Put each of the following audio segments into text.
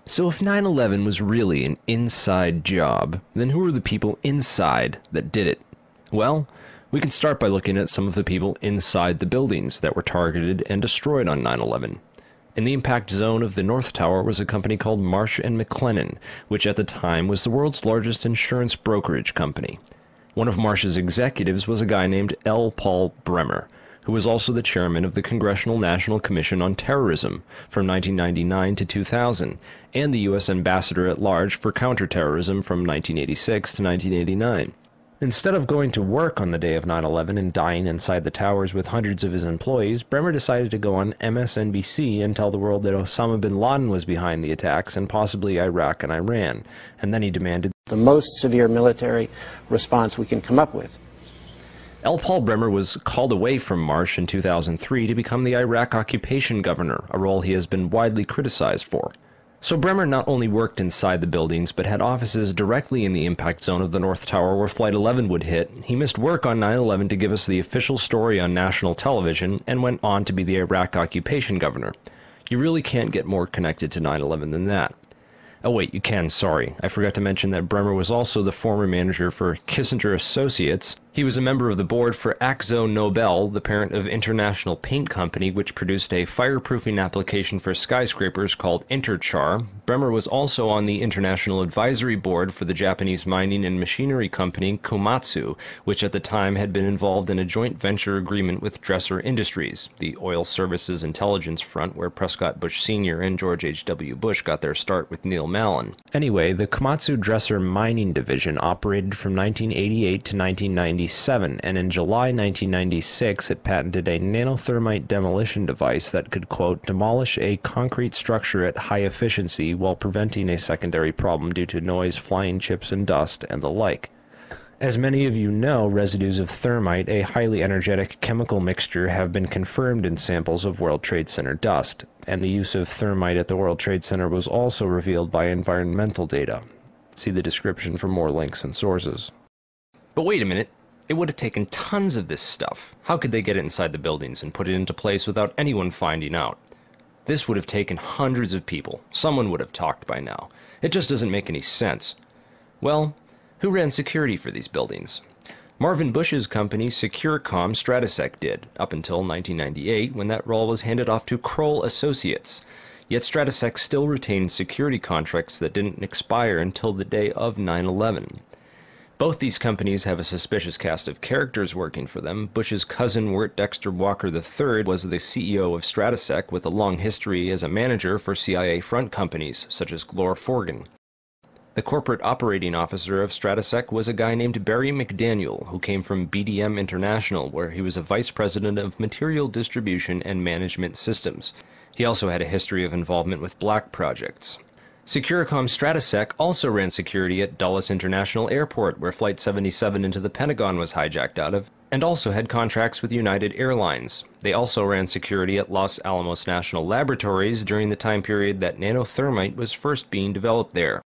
So if 9/11 was really an inside job, then who were the people inside that did it? Well, we can start by looking at some of the people inside the buildings that were targeted and destroyed on 9/11. In the impact zone of the North Tower was a company called Marsh & McLennan, which at the time was the world's largest insurance brokerage company. One of Marsh's executives was a guy named L. Paul Bremer, who was also the chairman of the Congressional National Commission on Terrorism from 1999 to 2000, and the U.S. ambassador at large for counterterrorism from 1986 to 1989. Instead of going to work on the day of 9/11 and dying inside the towers with hundreds of his employees, Bremer decided to go on MSNBC and tell the world that Osama bin Laden was behind the attacks and possibly Iraq and Iran, and then he demanded the most severe military response we can come up with. L. Paul Bremer was called away from Marsh in 2003 to become the Iraq occupation governor, a role he has been widely criticized for. So Bremer not only worked inside the buildings, but had offices directly in the impact zone of the North Tower where Flight 11 would hit. He missed work on 9/11 to give us the official story on national television, and went on to be the Iraq occupation governor. You really can't get more connected to 9/11 than that. Oh wait, you can, sorry. I forgot to mention that Bremer was also the former manager for Kissinger Associates. He was a member of the board for Akzo Nobel, the parent of International Paint Company, which produced a fireproofing application for skyscrapers called Interchar. Bremer was also on the International Advisory Board for the Japanese mining and machinery company Komatsu, which at the time had been involved in a joint venture agreement with Dresser Industries, the oil services intelligence front where Prescott Bush Sr. and George H.W. Bush got their start with Neil Mallon. Anyway, the Komatsu Dresser Mining Division operated from 1988 to 1997, and in July 1996 it patented a nanothermite demolition device that could, quote, demolish a concrete structure at high efficiency while preventing a secondary problem due to noise, flying chips and dust, and the like. As many of you know, residues of thermite, a highly energetic chemical mixture, have been confirmed in samples of World Trade Center dust, and the use of thermite at the World Trade Center was also revealed by environmental data. See the description for more links and sources. But wait a minute. It would have taken tons of this stuff. How could they get it inside the buildings and put it into place without anyone finding out? This would have taken hundreds of people. Someone would have talked by now. It just doesn't make any sense. Well, who ran security for these buildings? Marvin Bush's company Securacom Stratesec did, up until 1998 when that role was handed off to Kroll Associates. Yet Stratesec still retained security contracts that didn't expire until the day of 9/11. Both these companies have a suspicious cast of characters working for them. Bush's cousin Wirt Dexter Walker III was the CEO of Stratesec with a long history as a manager for CIA front companies, such as Glor Forgan. The corporate operating officer of Stratesec was a guy named Barry McDaniel, who came from BDM International, where he was a vice president of material distribution and management systems. He also had a history of involvement with black projects. Securacom Stratesec also ran security at Dulles International Airport, where Flight 77 into the Pentagon was hijacked out of, and also had contracts with United Airlines. They also ran security at Los Alamos National Laboratories during the time period that nanothermite was first being developed there.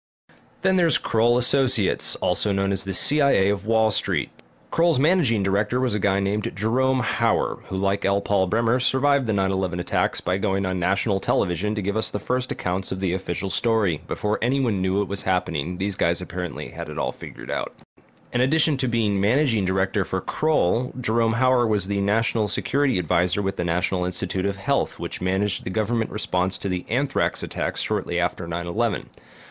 Then there's Kroll Associates, also known as the CIA of Wall Street. Kroll's managing director was a guy named Jerome Hauer, who, like L. Paul Bremer, survived the 9/11 attacks by going on national television to give us the first accounts of the official story. Before anyone knew it was happening, these guys apparently had it all figured out. In addition to being managing director for Kroll, Jerome Hauer was the national security advisor with the National Institute of Health, which managed the government response to the anthrax attacks shortly after 9/11.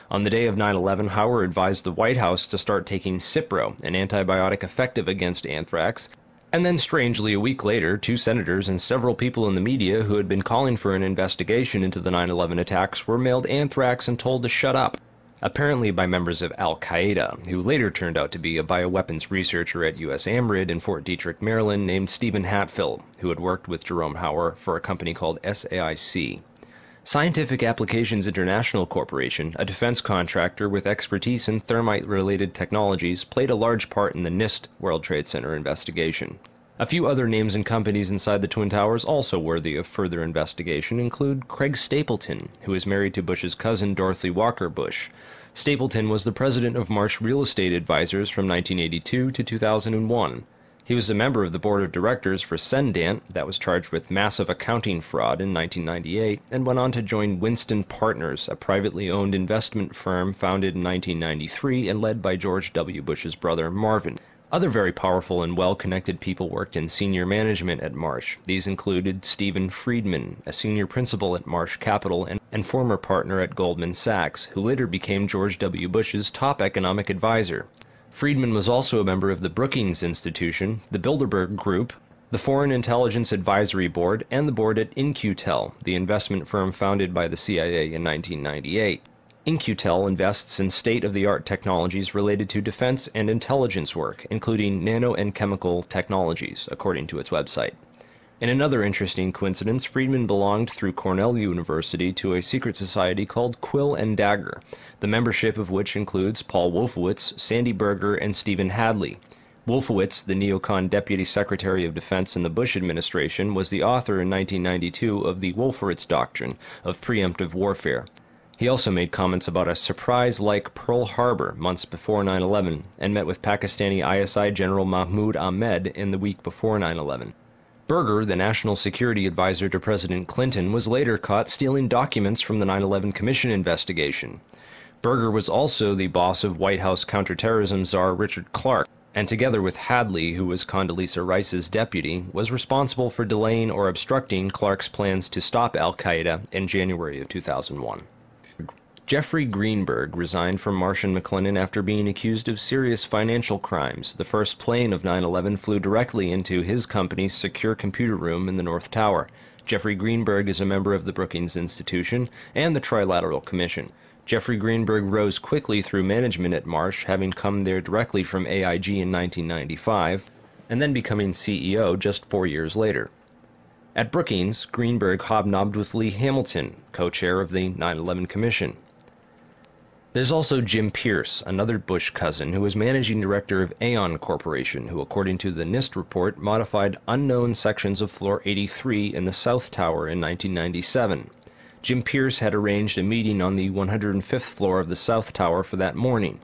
On the day of 9/11, Hauer advised the White House to start taking Cipro, an antibiotic effective against anthrax, and then strangely a week later, 2 senators and several people in the media who had been calling for an investigation into the 9/11 attacks were mailed anthrax and told to shut up, apparently by members of Al-Qaeda, who later turned out to be a bioweapons researcher at U.S. AMRID in Fort Detrick, Maryland, named Stephen Hatfill, who had worked with Jerome Hauer for a company called SAIC. Scientific Applications International Corporation, a defense contractor with expertise in thermite-related technologies, played a large part in the NIST World Trade Center investigation. A few other names and companies inside the Twin Towers also worthy of further investigation include Craig Stapleton, who is married to Bush's cousin Dorothy Walker Bush. Stapleton was the president of Marsh Real Estate Advisors from 1982 to 2001. He was a member of the board of directors for Cendant, that was charged with massive accounting fraud in 1998, and went on to join Winston Partners, a privately owned investment firm founded in 1993 and led by George W. Bush's brother Marvin. Other very powerful and well-connected people worked in senior management at Marsh. These included Stephen Friedman, a senior principal at Marsh Capital and former partner at Goldman Sachs, who later became George W. Bush's top economic advisor. Friedman was also a member of the Brookings Institution, the Bilderberg Group, the Foreign Intelligence Advisory Board, and the board at In-Q-Tel, the investment firm founded by the CIA in 1998. In-Q-Tel invests in state-of-the-art technologies related to defense and intelligence work, including nano and chemical technologies, according to its website. In another interesting coincidence, Friedman belonged through Cornell University to a secret society called Quill and Dagger, the membership of which includes Paul Wolfowitz, Sandy Berger, and Stephen Hadley. Wolfowitz, the neocon Deputy Secretary of Defense in the Bush administration, was the author in 1992 of the Wolfowitz Doctrine of preemptive warfare. He also made comments about a surprise-like Pearl Harbor months before 9/11 and met with Pakistani ISI General Mahmoud Ahmed in the week before 9/11. Berger, the national security advisor to President Clinton, was later caught stealing documents from the 9/11 Commission investigation. Berger was also the boss of White House counterterrorism czar Richard Clarke, and together with Hadley, who was Condoleezza Rice's deputy, was responsible for delaying or obstructing Clarke's plans to stop al-Qaeda in January of 2001. Jeffrey Greenberg resigned from Marsh & McLennan after being accused of serious financial crimes. The first plane of 9/11 flew directly into his company's secure computer room in the North Tower. Jeffrey Greenberg is a member of the Brookings Institution and the Trilateral Commission. Jeffrey Greenberg rose quickly through management at Marsh, having come there directly from AIG in 1995, and then becoming CEO just 4 years later. At Brookings, Greenberg hobnobbed with Lee Hamilton, co-chair of the 9/11 Commission. There's also Jim Pierce, another Bush cousin, who was managing director of Aon Corporation, who, according to the NIST report, modified unknown sections of Floor 83 in the South Tower in 1997. Jim Pierce had arranged a meeting on the 105th floor of the South Tower for that morning.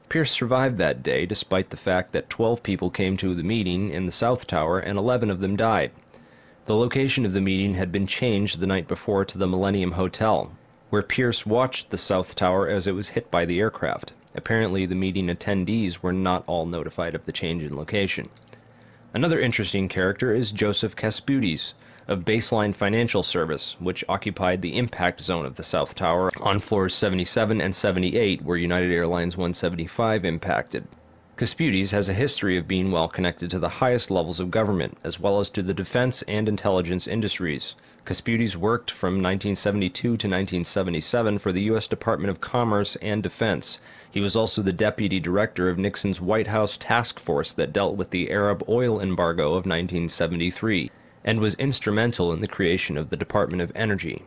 Pierce survived that day, despite the fact that 12 people came to the meeting in the South Tower and 11 of them died. The location of the meeting had been changed the night before to the Millennium Hotel, where Pierce watched the South Tower as it was hit by the aircraft. Apparently, the meeting attendees were not all notified of the change in location. Another interesting character is Joseph Kasputis, of Baseline Financial Service, which occupied the impact zone of the South Tower on floors 77 and 78, where United Airlines 175 impacted. Kasputis has a history of being well connected to the highest levels of government, as well as to the defense and intelligence industries. Kasputis worked from 1972 to 1977 for the U.S. Department of Commerce and Defense. He was also the deputy director of Nixon's White House task force that dealt with the Arab oil embargo of 1973, and was instrumental in the creation of the Department of Energy.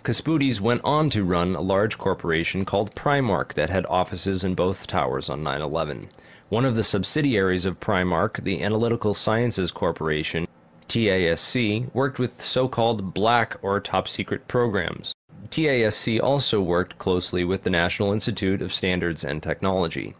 Kasputis went on to run a large corporation called Primark that had offices in both towers on 9/11. One of the subsidiaries of Primark, the Analytical Sciences Corporation, TASC, worked with so-called black or top-secret programs. TASC also worked closely with the National Institute of Standards and Technology.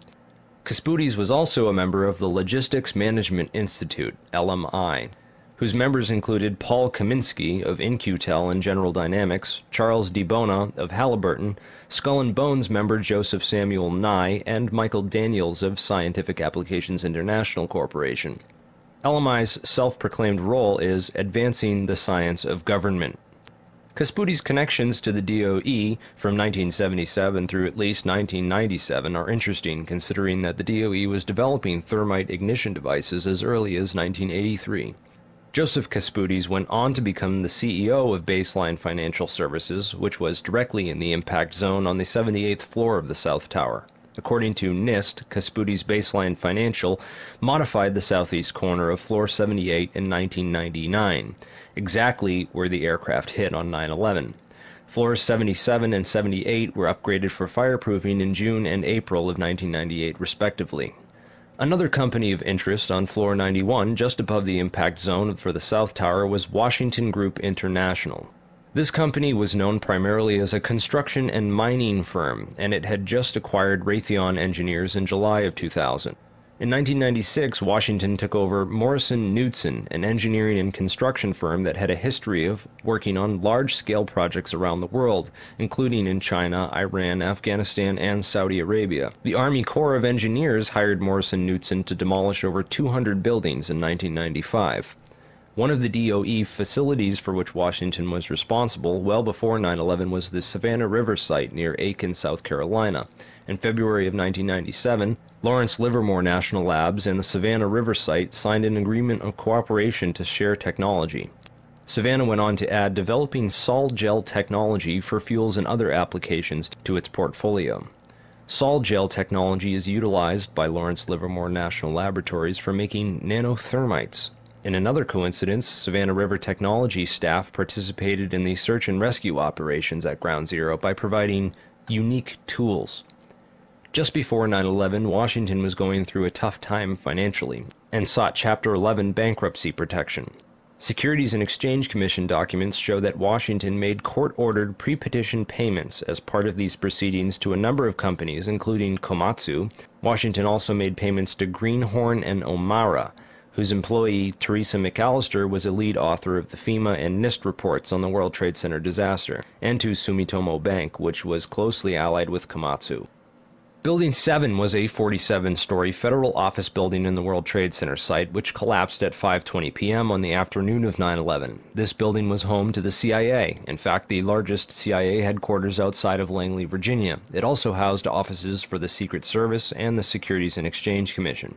Kasputis was also a member of the Logistics Management Institute, LMI, whose members included Paul Kaminsky of In-Q-Tel and General Dynamics, Charles DiBona of Halliburton, Skull and Bones member Joseph Samuel Nye, and Michael Daniels of Scientific Applications International Corporation. LMI's self-proclaimed role is advancing the science of government. Kasputis' connections to the DOE from 1977 through at least 1997 are interesting, considering that the DOE was developing thermite ignition devices as early as 1983. Joseph Kasputis went on to become the CEO of Baseline Financial Services, which was directly in the impact zone on the 78th floor of the South Tower. According to NIST, Kasputis' Baseline Financial modified the southeast corner of Floor 78 in 1999, exactly where the aircraft hit on 9/11. Floors 77 and 78 were upgraded for fireproofing in June and April of 1998, respectively. Another company of interest on Floor 91, just above the impact zone for the South Tower, was Washington Group International. This company was known primarily as a construction and mining firm, and it had just acquired Raytheon Engineers in July of 2000. In 1996, Washington took over Morrison Knudsen, an engineering and construction firm that had a history of working on large-scale projects around the world, including in China, Iran, Afghanistan, and Saudi Arabia. The Army Corps of Engineers hired Morrison Knudsen to demolish over 200 buildings in 1995. One of the DOE facilities for which Washington was responsible well before 9/11 was the Savannah River site near Aiken, South Carolina. In February of 1997, Lawrence Livermore National Labs and the Savannah River site signed an agreement of cooperation to share technology. Savannah went on to add developing sol gel technology for fuels and other applications to its portfolio. Sol gel technology is utilized by Lawrence Livermore National Laboratories for making nanothermites. In another coincidence, Savannah River Technology staff participated in the search and rescue operations at Ground Zero by providing unique tools. Just before 9/11, Washington was going through a tough time financially and sought Chapter 11 bankruptcy protection. Securities and Exchange Commission documents show that Washington made court-ordered pre-petition payments as part of these proceedings to a number of companies, including Komatsu. Washington also made payments to Greenhorn and Omara, whose employee, Teresa McAllister, was a lead author of the FEMA and NIST reports on the World Trade Center disaster, and to Sumitomo Bank, which was closely allied with Komatsu. Building 7 was a 47-story federal office building in the World Trade Center site, which collapsed at 5:20 p.m. on the afternoon of 9/11. This building was home to the CIA, in fact, the largest CIA headquarters outside of Langley, Virginia. It also housed offices for the Secret Service and the Securities and Exchange Commission.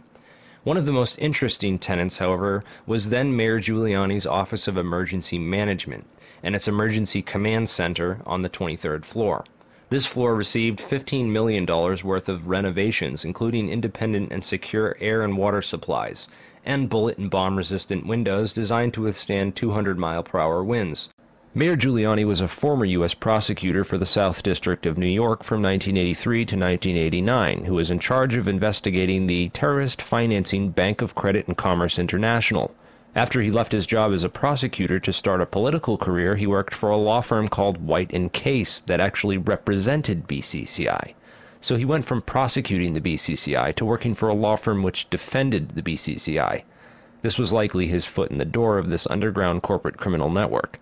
One of the most interesting tenants, however, was then Mayor Giuliani's Office of Emergency Management and its Emergency Command Center on the 23rd floor. This floor received $15 million worth of renovations, including independent and secure air and water supplies, and bullet and bomb-resistant windows designed to withstand 200-mile-per-hour winds. Mayor Giuliani was a former U.S. prosecutor for the South District of New York from 1983 to 1989, who was in charge of investigating the terrorist financing Bank of Credit and Commerce International. After he left his job as a prosecutor to start a political career, he worked for a law firm called White & Case that actually represented BCCI. So he went from prosecuting the BCCI to working for a law firm which defended the BCCI. This was likely his foot in the door of this underground corporate criminal network.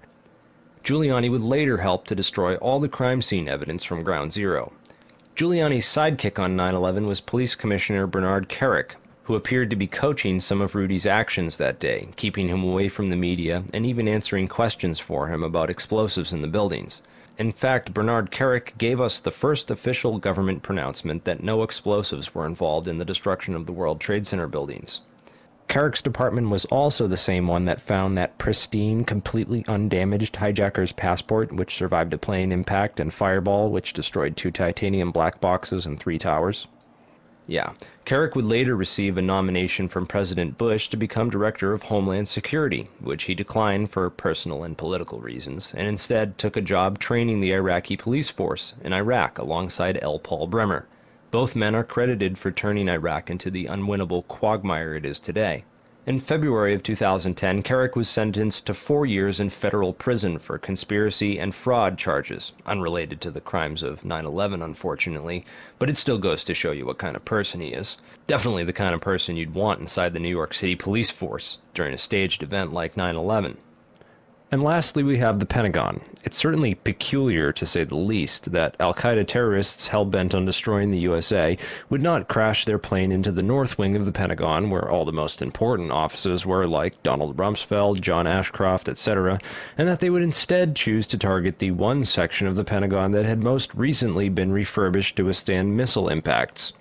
Giuliani would later help to destroy all the crime scene evidence from Ground Zero. Giuliani's sidekick on 9/11 was Police Commissioner Bernard Kerik, who appeared to be coaching some of Rudy's actions that day, keeping him away from the media and even answering questions for him about explosives in the buildings. In fact, Bernard Kerik gave us the first official government pronouncement that no explosives were involved in the destruction of the World Trade Center buildings. Kerik's department was also the same one that found that pristine, completely undamaged hijacker's passport, which survived a plane impact, and Fireball, which destroyed 2 titanium black boxes and 3 towers. Yeah, Kerik would later receive a nomination from President Bush to become Director of Homeland Security, which he declined for personal and political reasons, and instead took a job training the Iraqi police force in Iraq alongside L. Paul Bremer. Both men are credited for turning Iraq into the unwinnable quagmire it is today. In February of 2010, Kerik was sentenced to 4 years in federal prison for conspiracy and fraud charges, unrelated to the crimes of 9/11, unfortunately, but it still goes to show you what kind of person he is. Definitely the kind of person you'd want inside the New York City police force during a staged event like 9/11. And lastly, we have the Pentagon. It's certainly peculiar, to say the least, that al-Qaeda terrorists hell-bent on destroying the USA would not crash their plane into the north wing of the Pentagon, where all the most important offices were, like Donald Rumsfeld, John Ashcroft, etc., and that they would instead choose to target the one section of the Pentagon that had most recently been refurbished to withstand missile impacts.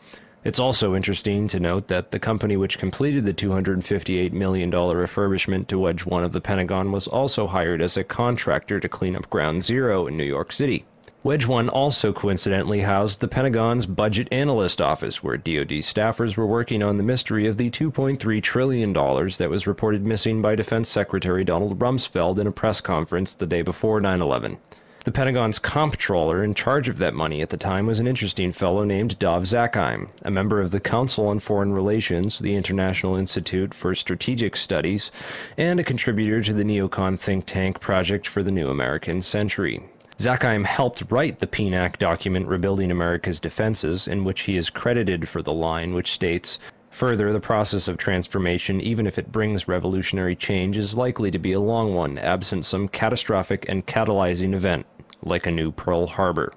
It's also interesting to note that the company which completed the $258 million refurbishment to Wedge 1 of the Pentagon was also hired as a contractor to clean up Ground Zero in New York City. Wedge 1 also coincidentally housed the Pentagon's Budget Analyst Office, where DoD staffers were working on the mystery of the $2.3 trillion that was reported missing by Defense Secretary Donald Rumsfeld in a press conference the day before 9/11. The Pentagon's comptroller in charge of that money at the time was an interesting fellow named Dov Zakheim, a member of the Council on Foreign Relations, the International Institute for Strategic Studies, and a contributor to the neocon think tank Project for the New American Century. Zakheim helped write the PNAC document Rebuilding America's Defenses, in which he is credited for the line which states, Further, the process of transformation, even if it brings revolutionary change, is likely to be a long one, absent some catastrophic and catalyzing event, like a new Pearl Harbor.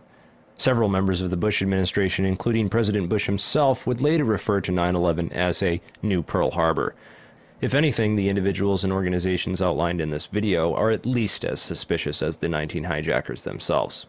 Several members of the Bush administration, including President Bush himself, would later refer to 9/11 as a new Pearl Harbor. If anything, the individuals and organizations outlined in this video are at least as suspicious as the 19 hijackers themselves.